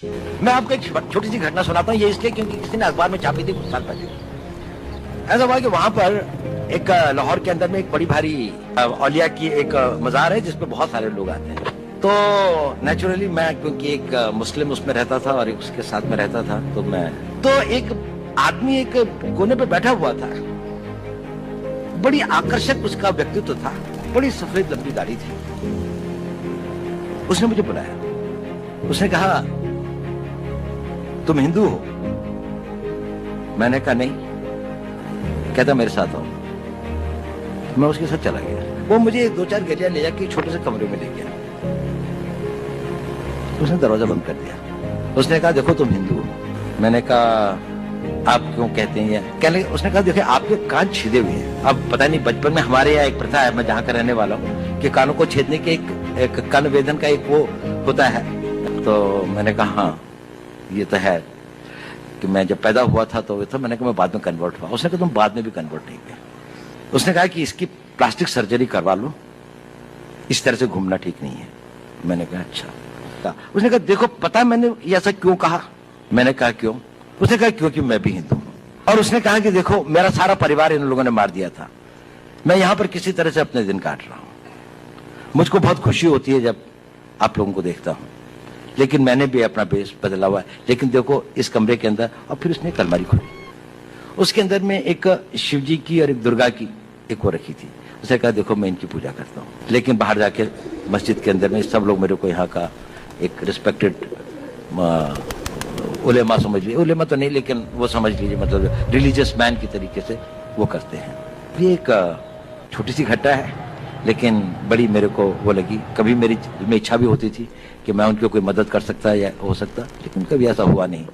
मैं आपको एक छोटी सी घटना सुनाता हूँ, ये इसलिए क्योंकि किसी ने अखबार में छापी थी कुछ साल पहले। ऐसा हुआ कि वहां पर एक लाहौर के अंदर में एक बड़ी भारी औलिया की एक मजार है जिसपे बहुत सारे लोग आते हैं। तो नेचुरली मैं क्योंकि एक मुस्लिम उसमें रहता था और एक उसके साथ में रहता था, तो एक आदमी एक कोने पे बैठा हुआ था, बड़ी आकर्षक उसका व्यक्तित्व था, बड़ी सफेद लंबी दाढ़ी थी। उसने मुझे बुलाया, उसने कहा तुम हिंदू हो? मैंने कहा नहीं। कहता मेरे साथ आओ। मैं उसके साथ चला गया। वो मुझे 2-4 गलियां ले जाके छोटे से कमरे में ले गया। उसने दरवाजा बंद कर दिया। उसने कहा देखो तुम हिंदू हो। मैंने कहा आप क्यों कहते हैं ये? कहने उसने कहा देखिए आपके कान छेदे हुए हैं। अब पता नहीं, बचपन में हमारे यहाँ एक प्रथा है, मैं जहाँ का रहने वाला हूँ, कि कानों को छेदने के एक कान वेदन का एक वो होता है। तो मैंने कहा हाँ ये तो है कि मैं जब पैदा हुआ था तो मैंने कहा मैं बाद में कन्वर्ट हुआ। उसने कहा तुम बाद में भी कन्वर्ट नहीं हुए। उसने कहा कि इसकी प्लास्टिक सर्जरी करवा लो, इस तरह से घूमना ठीक नहीं है। मैंने कहा अच्छा। उसने कहा देखो पता है मैंने ये ऐसा क्यों कहा? मैंने कहा क्यों? उसने कहा क्योंकि मैं भी हिंदू हूं। और उसने कहा कि देखो मेरा सारा परिवार इन लोगों ने मार दिया था, मैं यहां पर किसी तरह से अपने दिन काट रहा हूं। मुझको बहुत खुशी होती है जब आप लोगों को देखता हूं, लेकिन मैंने भी अपना बेस बदला हुआ है। लेकिन देखो इस कमरे के अंदर, और फिर उसने एक अलमारी खोली, उसके अंदर में एक शिव जी की और एक दुर्गा की एक वो रखी थी। उसने कहा देखो मैं इनकी पूजा करता हूँ, लेकिन बाहर जाके मस्जिद के अंदर में सब लोग मेरे को यहाँ का एक रिस्पेक्टेड उलेमा समझ लीजिए, उलेमा तो नहीं लेकिन वो समझ लीजिए, मतलब रिलीजियस मैन की तरीके से वो करते हैं। ये एक छोटी सी घटना है, लेकिन बड़ी मेरे को वो लगी। कभी मेरी में इच्छा भी होती थी कि मैं उनकी कोई मदद कर सकता या हो सकता, लेकिन कभी ऐसा हुआ नहीं।